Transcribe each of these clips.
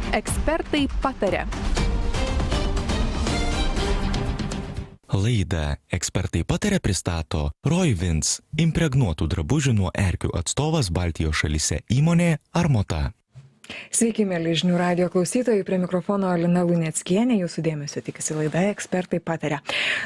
Ekspertai pataria. Laidą Ekspertai pataria pristato Roivins, impregnuotų drabužių nuo erkių atstovas Baltijos šalyse įmonė Armota. Sveiki, mėly žinių radijo klausytojai, prie mikrofono Lina Luneckienė, jūsų dėmesio tikisi laida Ekspertai pataria.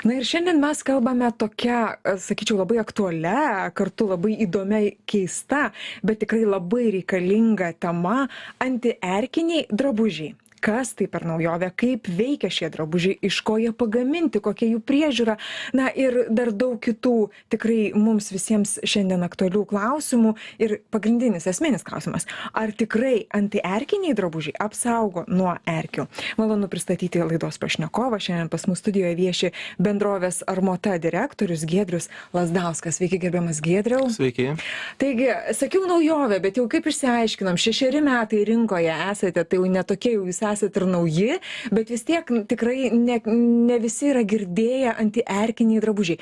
Na ir šiandien mes kalbame tokia, sakyčiau, labai aktualia, kartu labai įdomia, keista, bet tikrai labai reikalinga tema - antierkiniai drabužiai. Kas tai per naujovė, kaip veikia šie drabužiai, iš ko jie pagaminti, kokia jų priežiūra, na ir dar daug kitų tikrai mums visiems šiandien aktualių klausimų. Ir pagrindinis esminis klausimas, ar tikrai antierkiniai drabužiai apsaugo nuo erkių? Malonu pristatyti laidos pašnekovą. Šiandien pas mus studijoje vieši bendrovės Armota direktorius Giedrius Lazdauskas. Sveiki, gerbiamas Giedriau. Sveiki. Taigi, sakiau naujovė, bet jau kaip išsiaiškinom, 6 metai rinkoje esate, tai jau netokie jau jūs esate ir nauji, bet vis tiek tikrai ne visi yra girdėję antierkiniai drabužiai.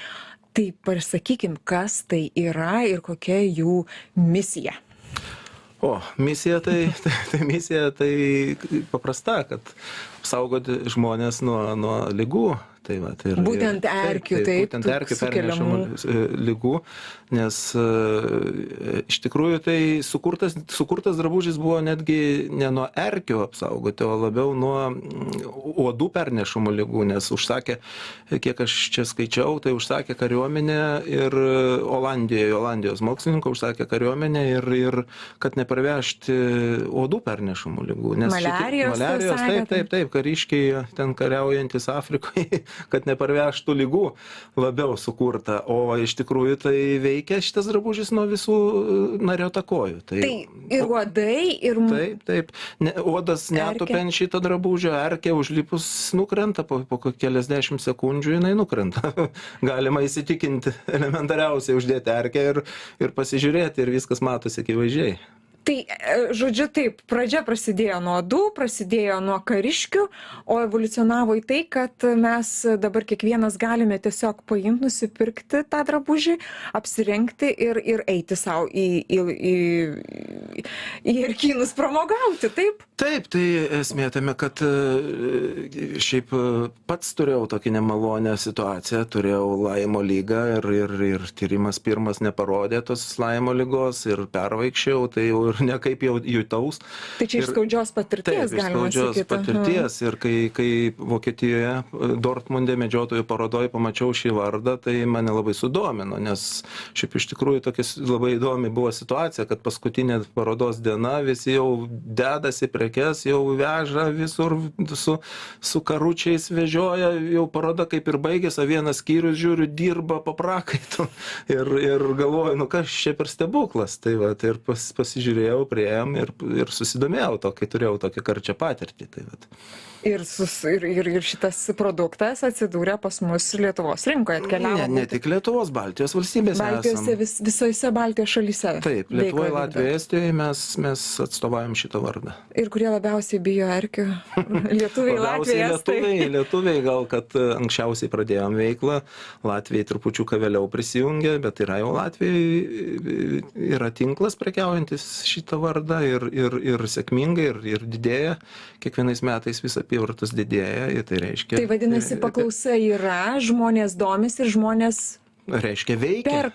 Tai pasakykim, kas tai yra ir kokia jų misija. Misija tai paprasta, kad apsaugoti žmonės nuo ligų. Tai būtent erkių, taip, būtent erkių pernešamų ligų, nes iš tikrųjų tai sukurtas drabužis buvo netgi ne nuo erkių apsaugoti, o labiau nuo uodų pernešamų ligų, nes užsakė, kiek aš čia skaičiau, tai užsakė kariuomenė ir Olandijos mokslininkai užsakė kariuomenę ir kad neparvežti uodų pernešamų ligų. Maliarijos, taip, kariškiai ten kariaujantis Afrikoje, kad neparvežtų ligų labiau sukurta, o iš tikrųjų tai veikia šitas drabužis nuo visų nariotakojų. Tai ir uodai, ir... Taip. Uodas netupiant šito drabužio, erkė užlipus nukrenta, po keliasdešimt sekundžių jinai nukrenta. Galima įsitikinti elementariausiai uždėti erkę ir pasižiūrėti ir viskas matosi akivaizdžiai. Tai, žodžiu, taip, pradžia prasidėjo nuo uodų, prasidėjo nuo kariškių, o evoliucionavo į tai, kad mes dabar kiekvienas galime tiesiog paimti, nusipirkti tą drabužį, apsirengti ir eiti savo į erkynus pramogauti, taip? Taip, tai esmė tame, kad šiaip pats turėjau tokį nemalonę situaciją, turėjau Laimo lygą ir tyrimas pirmas neparodė tos Laimo lygos ir pervaikščiau, tai jau ir nekaip jau jutaus. Tai čia iš skaudžios patirties, galima sakyti. Skaudžios patirties. Ir kai Vokietijoje, Dortmunde medžiotojų parodoje pamačiau šį vardą, tai mane labai sudomino, nes šiaip iš tikrųjų tokia labai įdomi buvo situacija, kad paskutinė parodos diena visi jau dedasi prekes, jau veža visur su karučiais vežioja, jau paroda kaip ir baigėsi, vienas skyrius žiūriu dirba po prakaitų ir galvoju, kas čia per stebuklas. Tai va, tai ir pasižiūrėjau, priėjom ir susidomėjau to, kai turėjau tokią karčią patirtį. Tai vat. Ir šitas produktas atsidūrė pas mus Lietuvos rinkoje, atkeliavo. Ne tik Lietuvos, Baltijos valstybėse. Visose Baltijos šalyse. Taip, Lietuvoje, Latvijoje, Estijoje mes atstovaujam šitą vardą. Ir kurie labiausiai bijo erkių? Lietuviai, Latvijai, Estai. Lietuviai gal, kad anksčiausiai pradėjom veiklą, Latvijai trupučiuką vėliau prisijungė, bet yra jau Latvijai yra tinklas prekiaujantis šitą vardą ir sėkmingai ir didėja. Kiekvienais metais vis apyvartos didėja, tai reiškia... Tai vadinasi, paklausa yra, žmonės domisi ir žmonės... Reiškia veikia.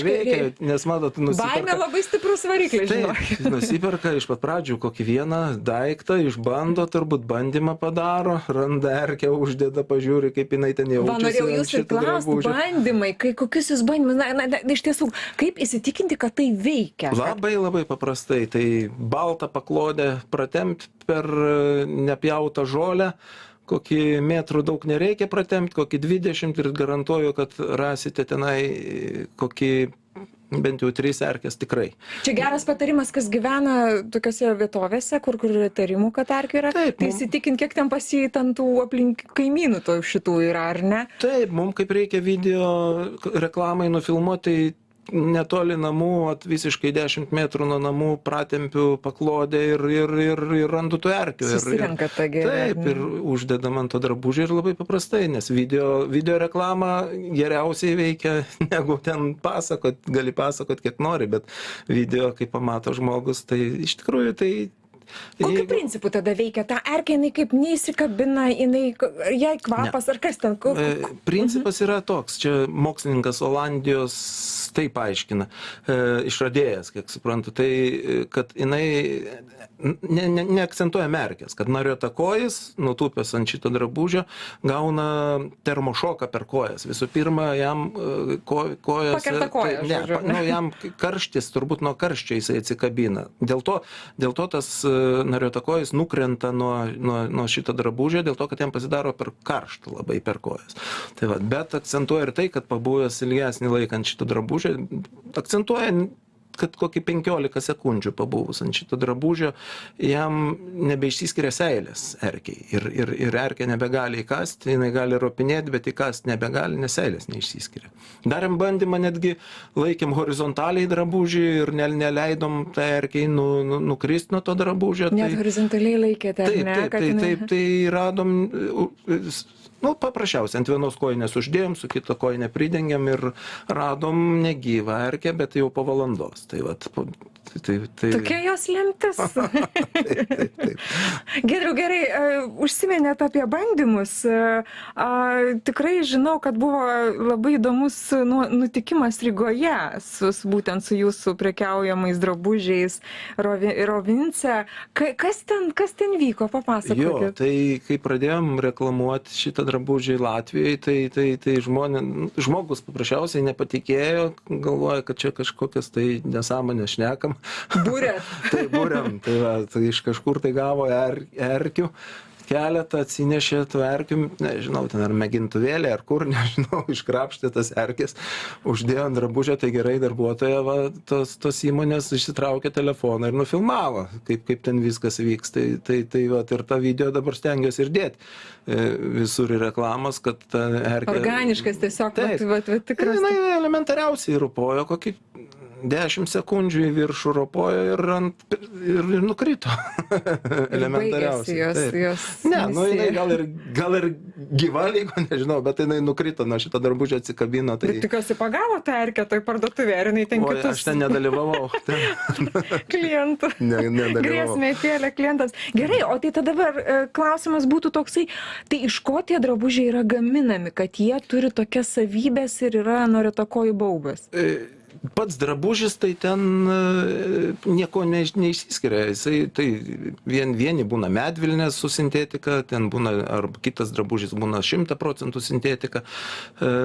Veikia. Nes matot, nusiperka... Baimė labai stiprus variklis, žinok. Taip, nusiperka iš pat pradžių kokį vieną daiktą, išbando, turbūt bandymą padaro, randa erkę, uždeda, pažiūri, kaip jinai ten jaučiasi. Norėjau jūs ir klausti, bandymai, kokius jūs bandymus, na, iš tiesų, kaip įsitikinti, kad tai veikia? Labai paprastai, tai baltą paklodę pratempt per nepjautą žolę, kokį metrų daug nereikia pratempti, kokį 20 ir garantuoju, kad rasite tenai kokį bent jau 3 erkės tikrai. Čia geras patarimas, kas gyvena tokiose vietovėse, kur yra įtarimų, kad erkių yra. Taip, tai įsitikint, kiek ten pasieitantų aplink kaimynų to šitų yra, ar ne? Taip, mums kaip reikia video reklamai nufilmuoti, netoli namų, visiškai 10 metrų nuo namų pratempiu paklodę ir randu tų erkių. Susirenkat tą gerą. Taip, ir uždedam ant to drabužį ir labai paprastai, nes video reklama geriausiai veikia, negu ten gali pasakot kiek nori, bet video, kai pamato žmogus, tai iš tikrųjų tai Kokiu principu tada veikia ta erkė, jinai kaip neįsikabina, jai kvapas ar kas ten? Principas yra toks, čia mokslininkas Olandijos taip aiškina, išradėjas, kiek suprantu, tai kad jinai neakcentuoja merkės, kad nariuotakojis, nutūpęs ant šito drabužio, gauna termošoką per kojas. Visų pirma, jam kojas... Pakerta kojas, žodžiu. Jam karštis, turbūt nuo karščio jisai atsikabina. Dėl to tas nariuotakojis nukrenta nuo šito drabužio, dėl to, kad jam pasidaro per karštą labai per kojas. Tai va, bet akcentuoja ir tai, kad pabuvęs ilgesnį laiką ant šito drabužio, akcentuoja, kad kokį 15 sekundžių pabuvus ant šito drabužio, jam nebeišsiskiria seilės erkiai. Ir erkė nebegali įkasti, jinai gali ropinėti, bet įkasti nebegali, nes seilės neišsiskiria. Darėm bandymą, netgi laikėm horizontaliai drabužį ir neleidom tą erkiai nukrist nuo to drabužio. Net horizontaliai laikėte, ne? Taip, tai radom... paprasčiausiai, ant vienos kojinės uždėjom, su kito kojinė pridengėm ir radom negyvą erkę, bet jau po valandos. Tai vat, Tokia jos lemtis. Taip. Giedriau, gerai, užsiminėt apie bandymus. Tikrai žinau, kad buvo labai įdomus nutikimas Rygoje, būtent su jūsų prekiaujamais drabužiais Rovince. Kas ten vyko, papasakokit. Jo, tai kai pradėjom reklamuoti šitą drabužį Latvijoje, tai žmogus paprasčiausiai nepatikėjo, galvoja, kad čia kažkokias tai nesąmonės šnekam. Būrėt. Tai būrėm, tai iš kažkur tai gavo erkių, keletą atsinešė tų erkių, nežinau, ten ar mėgintuvėlė, ar kur, nežinau, iškrapštė tas erkės, uždėjo ant drabužio, tai gerai darbuotoja tos įmonės išsitraukė telefoną ir nufilmavo, kaip ten viskas vyks. Tai ir tą video dabar stengiuosi ir dėti visur į reklamas, kad ta erkė... Organiškas tiesiog, tikras. Jinai elementariausiai rūpojo kokį 10 sekundžių į viršų ropojo ir nukrito. Elementariausiai. Jinai gal ir gyva liko, nežinau, bet jinai nukrito nuo šito drabužio, atsikabino. Bet tikiuosi pagavo tą erkę toj parduotuvė, ar jinai ten kitus... Aš ten nedalyvavau. Klientų. Grėsmė kėlė klientas. Gerai, o tai tada dabar klausimas būtų toksai, tai iš ko tie drabužiai yra gaminami, kad jie turi tokias savybės ir yra nariuotakojų baubas? Pats drabužis, tai ten nieko neišsiskiria. Tai vieni būna medvilnės su sintetika, ten būna, ar kitas drabužis būna 100% sintetika,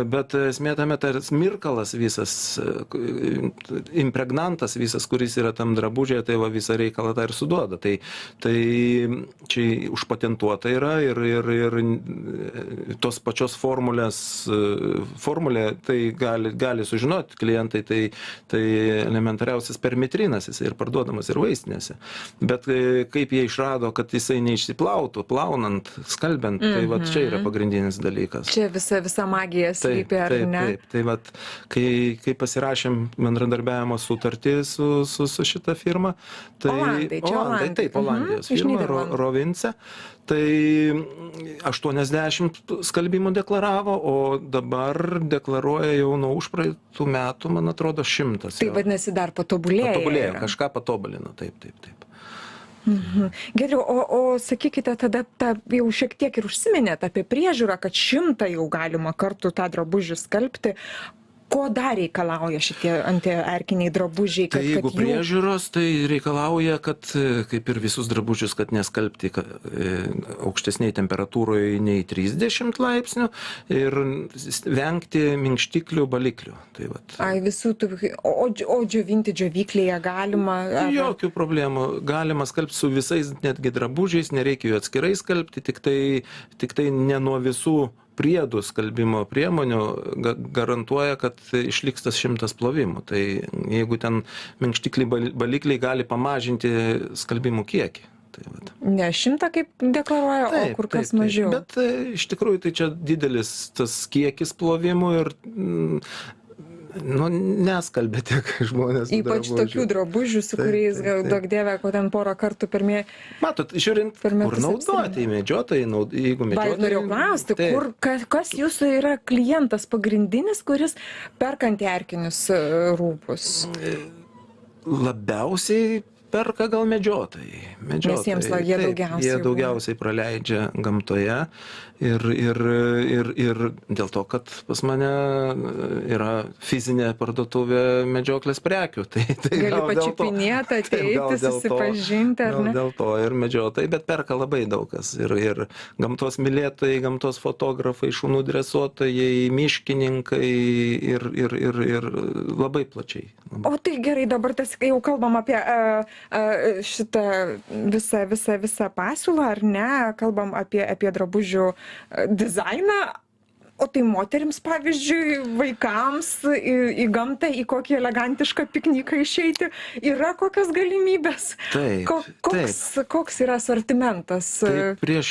bet esmė tame tas mirkalas visas, impregnantas visas, kuris yra tam drabužėje, tai va visą reikalą tą ir suduoda. Tai čia užpatentuota yra ir tos pačios formulė tai gali sužinoti klientai, tai elementariausias permetrinas, jisai ir parduodamas ir vaistinėse. Bet kaip jie išrado, kad jisai neišsiplautų, plaunant, skalbiant, tai va čia yra pagrindinis dalykas. Čia visa magija slypi, ar ne? Taip. Tai va, kai pasirašėm bendradarbiavimo sutartį su šita firma, tai Olandijos firma, Rovince, tai 80 skalbimų deklaravo, o dabar deklaruoja jau nuo užpraeitų metų, man atrodo, 100. Tai vadinasi, dar patobulėjo. Patobulėjo, kažką patobulino, taip. Giedriau, o sakykite, tada jau šiek tiek ir užsiminėt apie priežiūrą, kad 100 jau galima kartų tą drabužį skalbti. Ko dar reikalauja šitie antierkiniai drabužiai? Tai jeigu priežiūros, tai reikalauja, kad kaip ir visus drabužius, kad neskalbti aukštesniai temperatūroje nei 30 laipsnių ir vengti minkštiklių, baliklių. O džiovinti džiovyklėje galima? Jokių problemų. Galima skalbti su visais netgi drabužiais, nereikia jų atskirai skalbti, tik tai ne nuo visų priedų skalbimo priemonių garantuoja, kad išliks tas 100 plovimų. Tai jeigu ten minkštikliai balikliai gali pamažinti skalbimų kiekį. Ne 100 kaip deklaruoja, o kur kas mažiau. Bet iš tikrųjų tai čia didelis tas kiekis plovimų ir neskalbė tiek žmonės. Ypač tokių drabužių, su kuriais, daug dievė, ko ten porą kartų per mėnesį. Matot, žiūrint, kur naudoti, medžiotojai, jeigu medžiotojai. Norėjau klausti, kas jūsų yra klientas pagrindinis, kuris perka antierkinius rūbus? Labiausiai Perka gal medžiotojai. Nes jiems jie Taip, daugiausiai jie būna. daugiausiai praleidžia gamtoje ir dėl to, kad pas mane yra fizinė parduotuvė medžioklės prekių. Tai Gali gal dėl to- pačiupinėti, Taip, gal ateiti, dėl to- susipažinti, ar gal ne? dėl to ir medžiotojai, bet perka labai daug kas. Ir gamtos mylėtojai, gamtos fotografai, šunų dresuotojai, miškininkai ir labai plačiai. O tai gerai, dabar jau kalbam apie šitą visą pasiūlą, ar ne? Kalbam apie drabužių dizainą. O tai moterims, pavyzdžiui, vaikams į gamtą, į kokį elegantišką pikniką išeiti, yra kokios galimybės? Taip, Koks yra asortimentas? Tai prieš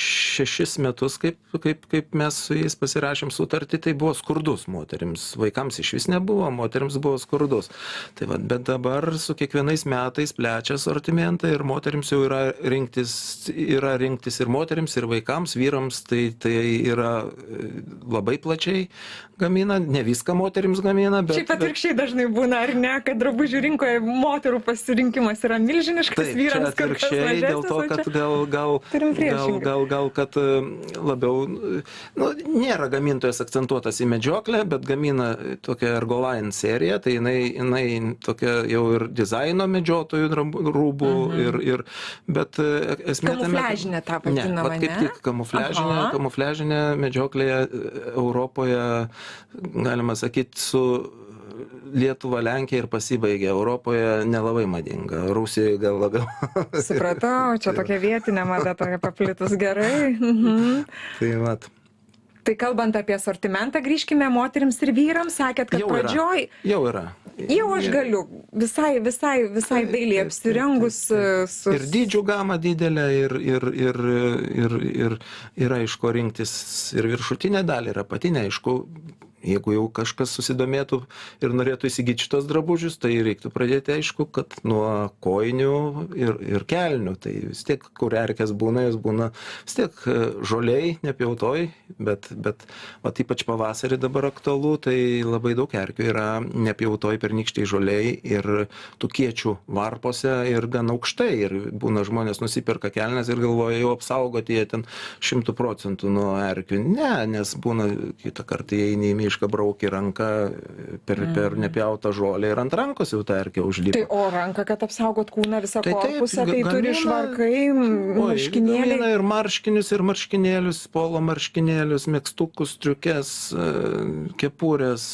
6 metus, kaip mes su jais pasirašėm sutartį, tai buvo skurdus moterims. Vaikams iš vis nebuvo, moterims buvo skurdus. Tai va, bet dabar su kiekvienais metais plečia asortimentą ir moterims jau yra rinktis ir moterims, ir vaikams, vyrams, tai yra labai plačiai gamina, ne viską moterims gamina, bet... Šiaip atvirkščiai dažnai būna, ar ne, kad drabužių rinkoje moterų pasirinkimas yra milžiniškas, vyrams kur kas mažesnis. Dėl to, kad gal kad labiau, nėra gamintojas akcentuotas į medžioklę, bet gamina tokią Ergoline seriją, tai jinai tokia jau ir dizaino medžiotojų rūbų, bet esmė tame... Kamufliažinė tą vadinamą, ne? Kaip tik kamufliažinė medžioklėje Europoje, galima sakyti, su Lietuva, Lenkija ir pasibaigė. Europoje nelabai madinga, Rusijoje gal labiau. Supratau, čia tokia vietinė mada, tokia paplitus gerai. Tai vat. Tai kalbant apie asortimentą, grįžkime moterims ir vyrams, sakėt, kad pradžioj... Jau yra. Jau aš galiu visai dailiai apsirengus su... Ir dydžių gama didelė, ir aišku rinktis ir viršutinę dalį, ir apatinę, aišku. Jeigu jau kažkas susidomėtų ir norėtų įsigyti šitos drabužius, tai reiktų pradėti, aišku, kad nuo kojinių ir kelnių. Tai vis tiek, kur erkės būna, jos būna vis tiek žoliai, nepjautoj, bet ypač pavasarį dabar aktualu, tai labai daug erkių yra nepjautoj pernykščiai žoliai ir tų kiečių varpose ir gan aukštai. Ir būna žmonės nusiperka kelnes ir galvoja jau apsaugoti jie ten 100% nuo erkių. Ne, nes būna kitą kartą įeini į mišką, brauki ranką per nepjautą žolę ir ant rankos jau ta erkė užlipa. Tai o ranką, kad apsaugot kūną visą korpusą, tai turi švarkai, marškinėliai. Ir marškinius, ir marškinėlius, polo marškinėlius, megztukus, striukes, kepurės.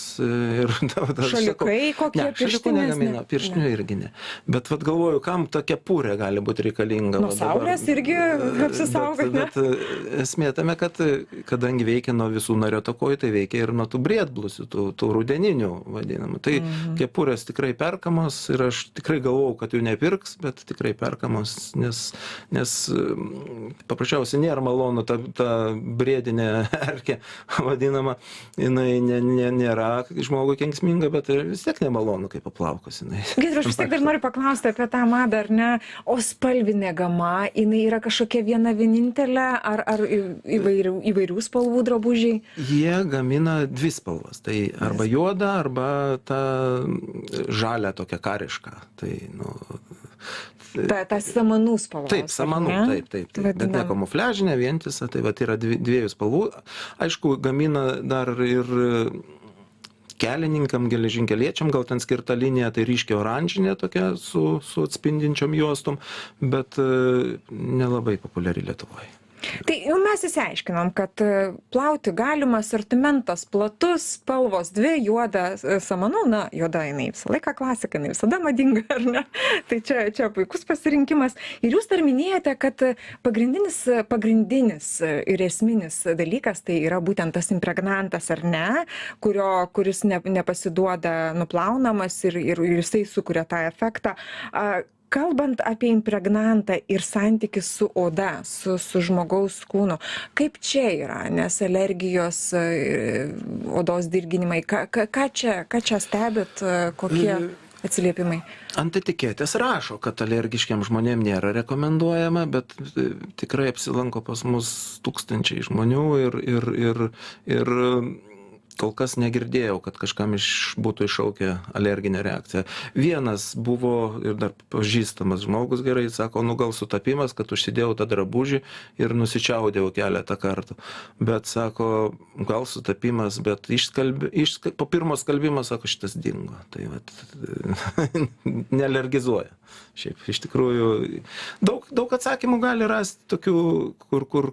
Šalikai kokie, pirštinės? Ne, pirštinių irgi ne. Bet galvoju, kam ta kepurė gali būti reikalinga? Nuo saulės irgi apsisaugot, ne? Bet esmė tame, kad kadangi veikia nuo visų nariotokojų, tai veikia ir nuo tų briedblusių, tų rudeninių vadinamų. Tai kepurės tikrai perkamos ir aš tikrai galvojau, kad jų nepirks, bet tikrai perkamos, nes paprasčiausiai nėra malonu ta briedinė erkė vadinama, jinai nėra žmogui kenksminga, bet vis tiek nemalonu, kaip paplaukus jinai. Giedrius, aš vis tiek dar noriu paklausti apie tą madą, ar ne? O spalvinė gama, jinai yra kažkokia viena vienintelė, ar įvairių spalvų drabužiai? Jie gamina 2 spalvas. Tai arba juoda, arba ta žalia tokia kariška. Tai, Ta samanų spalva. Taip, samanų, taip. Bet ne kamufliažinė, vientisa, tai yra 2 spalvų. Aišku, gamina dar ir kelininkam, geležinkeliečiam, gal ten skirta linija, tai ryškiai oranžinė tokia su atspindinčiom juostom, bet nelabai populiari Lietuvoje. Tai jau mes įsiaiškinom, kad plauti galima, asortimentas platus, spalvos 2, juoda samanų, juoda jinai visą laiką klasika, jinai visada madinga, ar ne? Tai čia puikus pasirinkimas. Ir jūs dar minėjote, kad pagrindinis ir esminis dalykas tai yra būtent tas impregnantas, ar ne, kuris nepasiduoda nuplaunamas ir jisai sukuria tą efektą. Kalbant apie impregnantą ir santykį su oda, su žmogaus kūnu, kaip čia yra, nes alergijos, odos dirginimai, ką čia stebit, kokie atsiliepimai? Ant etiketės rašo, kad alergiškiam žmonėm nėra rekomenduojama, bet tikrai apsilanko pas mus tūkstančiai žmonių ir kol kas negirdėjau, kad kažkam būtų iššaukę alerginę reakciją. Vienas buvo ir dar pažįstamas žmogus gerai, sako, nu gal sutapimas, kad užsidėjau tą drabužį ir nusičiaudėjau keletą kartų. Bet sako, gal sutapimas, bet po pirmo skalbimo, sako, šitas dingo. Tai vat, nealergizuoja. Šiaip iš tikrųjų daug atsakymų gali rasti tokių,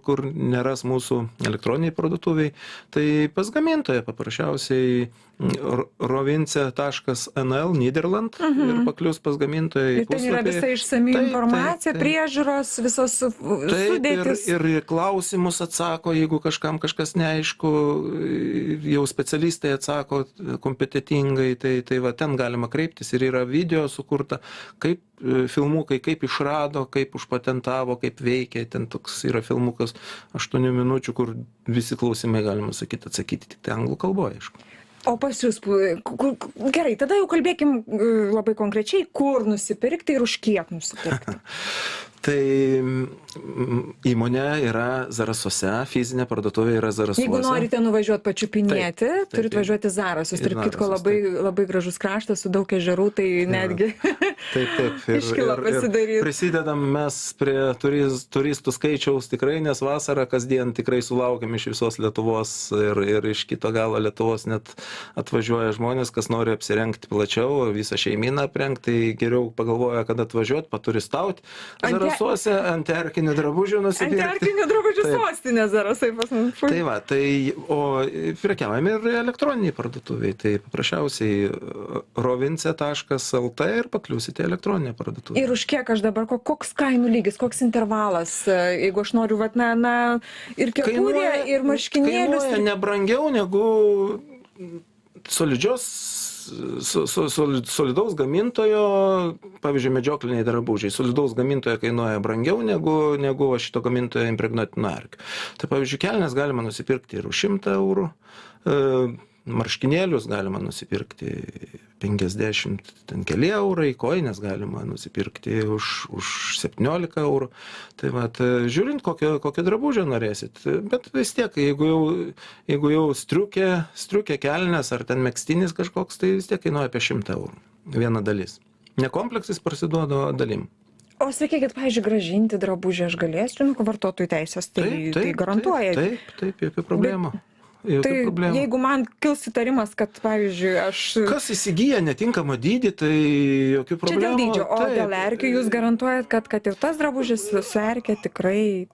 kur neras mūsų elektroniniai parduotuviai. Tai pas gamintoją paprasčiausiai rovince.nl Niderland ir paklius pas gamintoją į puslapį. Ir ten yra visa išsami informacija, priežiūros, visos sudėtis. Ir klausimus atsako, jeigu kažkam kažkas neaišku, jau specialistai atsako kompetitingai, tai va ten galima kreiptis ir yra video sukurta, kaip filmukai, kaip išrado, kaip užpatentavo, kaip veikia, ten toks yra filmukas 8 minučių, kur visi klausimai, galima sakyti, atsakyti tik tai anglų kalboje, aišku. O pas jūs, gerai, tada jau kalbėkim labai konkrečiai, kur nusipirkti ir už kiek nusipirkti. Tai įmonė yra Zarasuose, fizinė parduotuvė yra Zarasuose. Jeigu norite nuvažiuoti pačiupinėti, turit važiuoti Zarasus. Tarp kitko labai gražus kraštas su daug ežerų, tai netgi iškilo pasidaryti. Prisidedam mes prie turistų skaičiaus tikrai, nes vasarą kasdien tikrai sulaukiam iš visos Lietuvos ir iš kito galo Lietuvos net atvažiuoja žmonės, kas nori apsirengti plačiau, visą šeimyną aprengti, tai geriau pagalvoja, kad atvažiuoti, paturistauti. Zarasuose ant erkinių drabužių nusipirkti. Ant erkinių drabužių sostinė Zarasai pas mus. Tai va, o prekiaujame ir elektroniniai parduotuviai, tai paprasčiausiai rovince.lt ir pakliūsite elektroninę parduotuvę. Ir už kiek aš dabar, koks kainų lygis, koks intervalas, jeigu aš noriu, ir kepurė, ir marškinėlius. Kainuoja nebrangiau negu solidaus gamintojo, pavyzdžiui, medžiokliniai drabužiai. Solidaus gamintojo kainuoja brangiau negu šito gamintojo impregnuotino erkių. Tai pavyzdžiui, kelnes galima nusipirkti ir už 100 eurų, marškinėlius galima nusipirkti 50 ten keli eurai, kojines galima nusipirkti už 17 eurų. Tai vat, žiūrint, kokio drabužio norėsit. Bet vis tiek, jeigu jau striukė kelnes ar ten megztinis kažkoks, tai vis tiek kainuoja apie 100 eurų. Viena dalis. Ne kompleksais parsiduoda dalim. O sakykit, pavyzdžiui, grąžinti drabužį aš galėsiu, vartotojų teisės, tai garantuoja. Taip, jokių problemų. Tai jeigu man kils įtarimas, kad, pavyzdžiui, Kas įsigyja netinkamą dydį, tai jokių problemų. Čia dėl dydžio, o dėl erkių jūs garantuojat, kad ir tas drabužis su erkė tikrai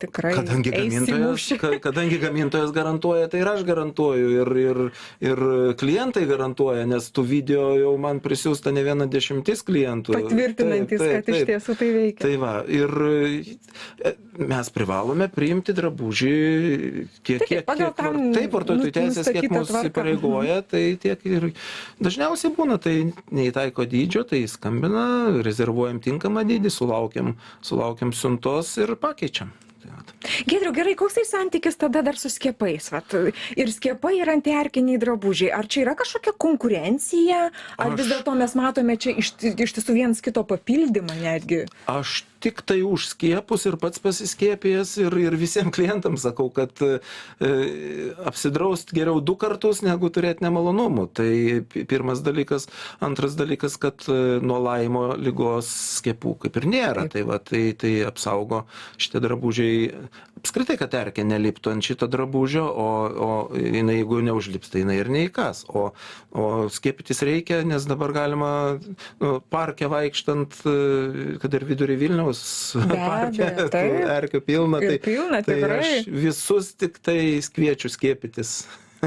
Kadangi gamintojas garantuoja, tai ir aš garantuoju, ir klientai garantuoja, nes tų video jau man prisiųsta ne 10 klientų. Patvirtinantis, kad iš tiesų tai veikia. Tai va, ir mes privalome priimti drabužį kiek vartotojų teisės, kiek mūsų įpareigoja, tai tiek ir dažniausiai būna, tai neįtaiko dydžio, tai skambina, rezervuojam tinkamą dydį, sulaukiam siuntos ir pakeičiam. Giedriau, gerai, koks tai santykis tada dar su skiepais? Ir skiepai ir antierkiniai drabužiai. Ar čia yra kažkokia konkurencija? Ar vis dėlto mes matome čia iš tiesų vienas kito papildymą netgi? Aš tik tai už skiepus ir pats pasiskiepijęs ir visiems klientams sakau, kad apsidraust geriau 2 kartus, negu turėti nemalonumų. Tai pirmas dalykas. Antras dalykas, kad nuo Laimo ligos skiepų kaip ir nėra. Tai apsaugo šitie drabužiai. Apskritai, kad erkė neliptų ant šito drabužio, o jinai, jeigu neužlips, tai jinai ir neįkas. O skiepytis reikia, nes dabar galima parke vaikštant, kad ir vidury Vilniaus parke, erkių pilna. Tai aš visus tik tai kviečiu skiepytis.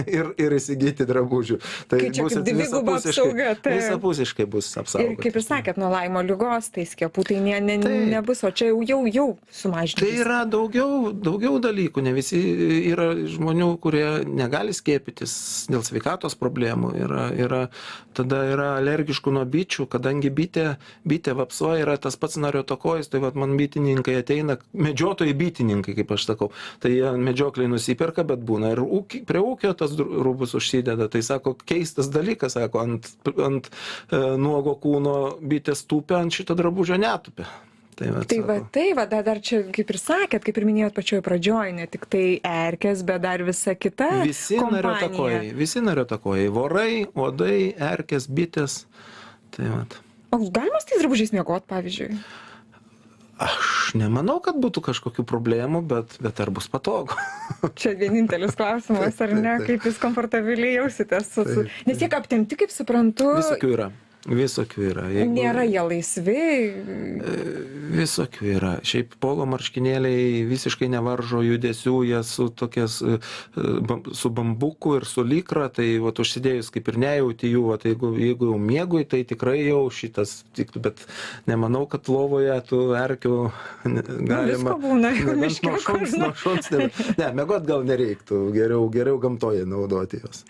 Ir įsigyti drabužių. Tai bus visapusiškai bus apsaugoti. Ir kaip ir sakėt, nuo Laimo ligos, tai skiepų tai nebus, o čia jau sumažinti. Tai yra daugiau dalykų, ne visi yra žmonių, kurie negali skiepytis dėl sveikatos problemų. Tada yra alergiškų nuo bičių, kadangi bitė vapsuoja, yra tas pats nariotokojus, tai man bitininkai ateina, medžiotojai bitininkai, kaip aš sakau, tai jie medžiokliai nusiperka, bet būna ir prie ūkio tas rūbus užsideda, tai sako, keistas dalykas, sako, ant nuogo kūno bitės tupia, ant šito drabužio netupia. Tai va, dar čia, kaip ir sakėt, kaip ir minėjot pačioj pradžioj, ne tik tai erkės, bet dar visa kita kompanija. Visi nariotakojai, vorai, uodai, erkės, bitės. Tai va. O galima su tais drabužiais miegot, pavyzdžiui? Aš nemanau, kad būtų kažkokių problemų, bet ar bus patogu. Čia vienintelis klausimas, ar ne, kaip jūs komfortabiliai jausitės. Nes tiek aptemti, kaip suprantu. Visokių yra. Nėra jie laisvi. Visokių yra. Šiaip polo marškinėliai visiškai nevaržo judesių, jie su bambuku ir su lykra, tai užsidėjus kaip ir nejauti jų, jeigu jau miegui, tai tikrai jau šitas tiktų, bet nemanau, kad lovoje tų erkių galima. Visko būna, nuo šuns. Ne, miegot gal nereiktų, geriau gamtoje naudoti jos.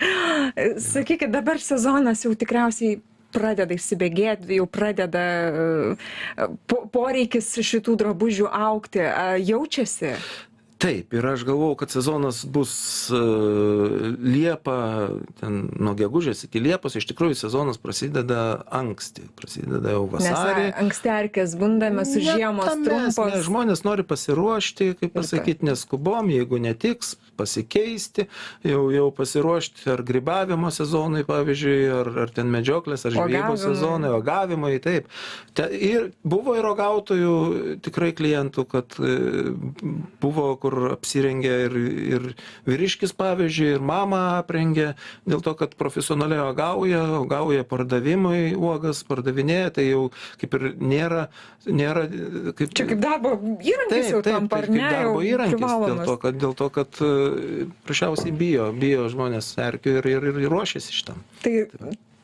Sakykit, dabar sezonas jau tikriausiai pradeda įsibėgėti, jau pradeda poreikis šitų drabužių augti. Jaučiasi? Taip, ir aš galvojau, kad sezonas bus Liepa, nuo gegužės iki Liepos, iš tikrųjų sezonas prasideda anksti, prasideda jau vasarį. Nes anksti erkės bundame su žiemos trumpos. Žmonės nori pasiruošti, kaip pasakyti, neskubom, jeigu netiks, pasikeisti, jau pasiruošti ar grybavimo sezonui, pavyzdžiui, ar ten medžioklės, ar žvejybos sezonui, uogavimui, taip. Ir buvo ir uogautojų tikrai klientų, kad buvo, kur apsirengė ir vyriškis, pavyzdžiui, ir mama aprengė, dėl to, kad profesionaliai uogauja pardavimui, uogas pardavinėja, tai jau kaip ir nėra kaip... Čia kaip darbo įrankis jau tampa, ar ne? Kaip darbo įrankis, dėl to, kad prašiausiai bijo žmonės erkių ir ruošiasi šitam.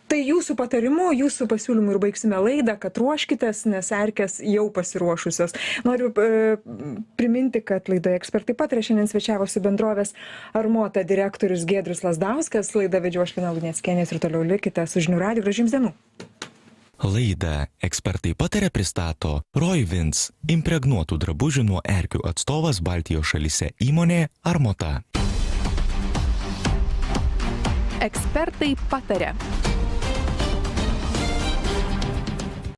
Tai jūsų patarimų, jūsų pasiūlymų ir baigsime laidą, kad ruoškitės, nes erkės jau pasiruošusios. Noriu priminti, kad laidoje Ekspertai pataria šiandien svečiavosi bendrovės Armota direktorius Giedrius Lazdauskas. Laidą vedžiau aš Lina Luneckienė ir toliau likite su žinių radiju. Gražių jums dienų. Laidą Ekspertai pataria pristato Roivins, impregnuotų drabužių nuo erkių atstovas Baltijos šalyse įmonė Armota. Ekspertai pataria.